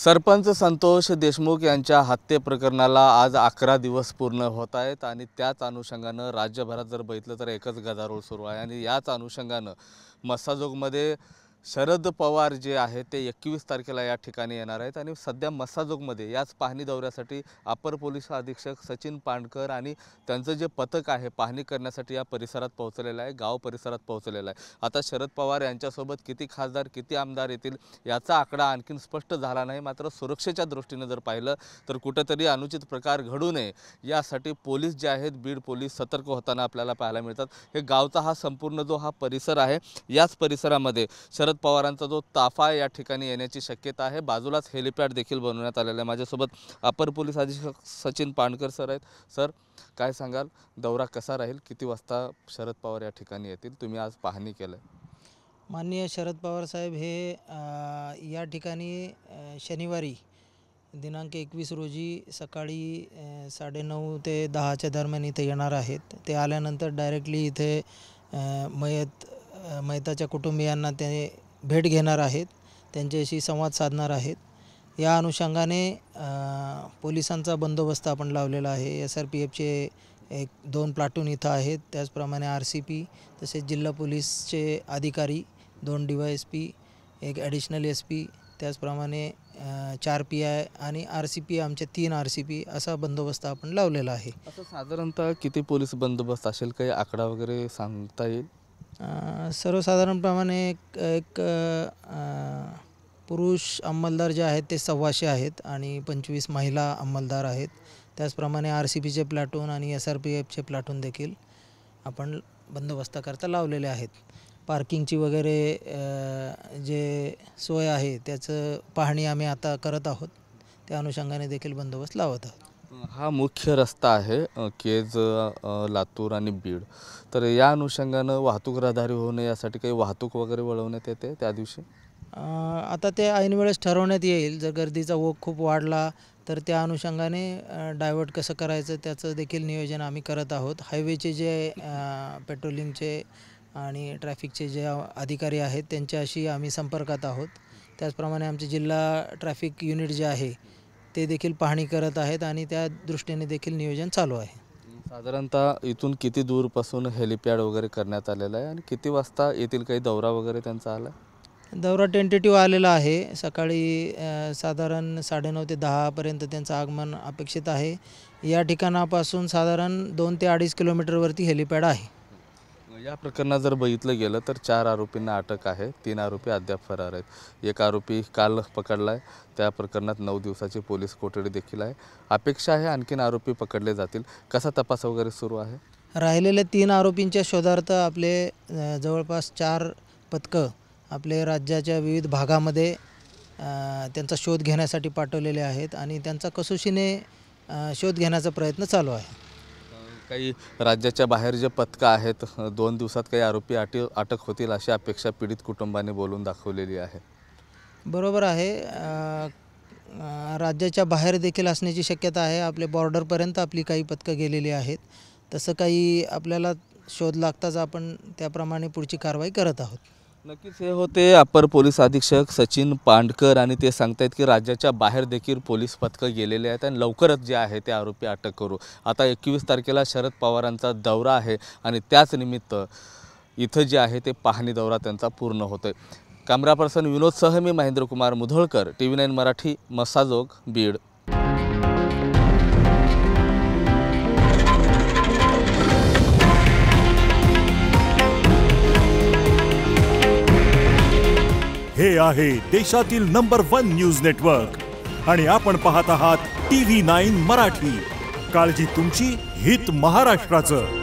सरपंच संतोष देशमुख यांच्या हत्ये प्रकरणाला आज 11 दिवस पूर्ण होत आहेत आणि त्याच अनुषंगानं राज्यभरात जर बघितलं तर एकच गदारोळ सुरू आहे आणि याच अनुषंगानं मस्साजोगमध्ये शरद पवार जे आहेत ते 21 तारखेला या ठिकाणी येणार आहेत आणि सध्या मस्साजोगमध्ये याच पाहणी दौऱ्यासाठी अपर पोलीस अधीक्षक सचिन पांडकर आणि त्यांचं जे पथक आहे पाहणी करण्यासाठी या परिसरात पोहोचलेलं आहे, गाव परिसरात पोहोचलेलं आहे। आता शरद पवार यांच्यासोबत किती खासदार किती आमदार येतील याचा आकडा आणखीन स्पष्ट झाला नाही, मात्र सुरक्षेच्या दृष्टीने जर पाहिलं तर कुठेतरी अनुचित प्रकार घडू नये यासाठी पोलीस जे आहेत बीड पोलीस सतर्क होताना आपल्याला पाहायला मिळतात। हे गावचा हा संपूर्ण जो हा परिसर आहे याच परिसरामध्ये शरद पवारांचा जो ताफा या ठिकाणी येण्याची शक्यता आहे। बाजूलाच हेलिपॅड देखील बनवण्यात आलेला आहे। माझ्यासोबत अपर पोलीस अधीक्षक सचिन पांडकर सर आहेत। सर, काय सांगाल, दौरा कसा राहील, किती वाजता शरद पवार या ठिकाणी येतील, तुम्ही आज पाहणी केलं? माननीय शरद पवार साहेब हे या ठिकाणी शनिवारी दिनांक 21 रोजी सकाळी 9:30 ते 10च्या दरम्यान इथे येणार आहेत। ते आल्यानंतर डायरेक्टली इथे मयताच्या कुटुंबियांना ते भेट घेणार आहेत, त्यांच्याशी संवाद साधणार आहेत। या अनुषंगाने पोलिसांचा बंदोबस्त आपण लावलेला आहे। SRPFचे 2 प्लाटून इथं आहेत, त्याचप्रमाणे RCP तसेच जिल्हा पोलीसचे अधिकारी 2 DYSP, 1 ॲडिशनल SP, त्याचप्रमाणे 4 PI आणि RCP आमचे 3 RCP असा बंदोबस्त आपण लावलेला आहे। असं साधारणतः किती पोलीस बंदोबस्त असेल, काही आकडा वगैरे सांगता येईल? सर्वसाधारणप्रमाणे एक पुरुष अंमलदार जे आहेत ते 125 आहेत आणि 25 महिला अंमलदार आहेत। त्याचप्रमाणे RCPचे प्लाटून आणि SRPFचे प्लाटून देखील आपण बंदोबस्ताकरता लावलेले आहेत। पार्किंगची वगैरे जे सोय आहे त्याचं पाहणी आम्ही आता करत आहोत, त्या अनुषंगाने देखील बंदोबस्त लावत आहोत। हा मुख्य रस्ता आहे केज लातूर आणि बीड, तर या अनुषंगानं वाहतूक रहदारी होऊ नये यासाठी काही वाहतूक वगैरे वळवण्यात येते त्या दिवशी? आता ते ऐन वेळेस ठरवण्यात येईल। जर गर्दीचा ओघ खूप वाढला तर त्या अनुषंगाने डायव्हर्ट कसं करायचं त्याचं देखील नियोजन आम्ही करत आहोत। हायवेचे जे पेट्रोलिंगचे आणि ट्रॅफिकचे जे अधिकारी आहेत त्यांच्याशी आम्ही संपर्कात आहोत। त्याचप्रमाणे आमचे जिल्हा ट्रॅफिक युनिट जे आहे ते देखील पाहणी करत आहेत आणि त्या दृष्टीने देखील नियोजन चालू आहे। साधारणतः इथून किती दूरपासून हेलिपॅड वगैरे करण्यात आलेला आहे आणि किती वाजता येतील, काही दौरा वगैरे त्यांचा आला? दौरा टेंटेटिव्ह आलेला आहे। सकाळी साधारण 9:30 ते 10पर्यंत त्यांचं आगमन अपेक्षित आहे। या ठिकाणापासून साधारण 2 ते 2.5 किलोमीटरवरती हेलिपॅड आहे। या प्रकरणात जर बघितलं गेलं तर 4 आरोपींना अटक आहे, 3 आरोपी अद्याप फरार आहेत। 1 आरोपी काल पकडला आहे, त्या प्रकरणात 9 दिवसाची पोलीस कोठडी देखील आहे। अपेक्षा आहे आणखीन आरोपी पकडले जातील, कसा तपास वगैरे सुरू आहे? राहिलेल्या 3 आरोपींच्या शोधार्थ आपले जवळपास 4 पथकं आपले राज्याच्या विविध भागामध्ये त्यांचा शोध घेण्यासाठी पाठवलेले आहेत आणि त्यांचा कसोशीने शोध घेण्याचा प्रयत्न चालू आहे। काही राज्याच्या बाहेर जे पथकं आहेत, 2 दिवसात काही आरोपी अटक होतील अशी अपेक्षा पीडित कुटुंबाने बोलून दाखवलेली आहे। बरोबर आहे, राज्याच्या बाहेर देखील असण्याची शक्यता आहे। आपले बॉर्डरपर्यंत आपली काही पथकं गेलेली आहेत, तसं काही आपल्याला शोध लागताच आपण त्याप्रमाणे पुढची कारवाई करत आहोत। नक्कीच हे होते अपर पोलीस अधीक्षक सचिन पांडकर आणि ते सांगतायत की राज्याच्या बाहेर देखील पोलीस पथकं गेलेले आहेत आणि लवकरच जे आहे ते आरोपी अटक करू। आता 21 तारखेला शरद पवारांचा दौरा आहे आणि त्याच निमित्त इथं जे आहे ते पाहणी दौरा त्यांचा पूर्ण होतोय। कॅमेरा पर्सन विनोद सह मी महेंद्र कुमार मुधोळकर, TV9 मराठी, मस्साजोग, बीड। हे आहे देशातील नंबर 1 न्यूज नेटवर्क आणि आपण पाहत आहात TV9 मराठी। काळजी तुमची, हित महाराष्ट्राचं।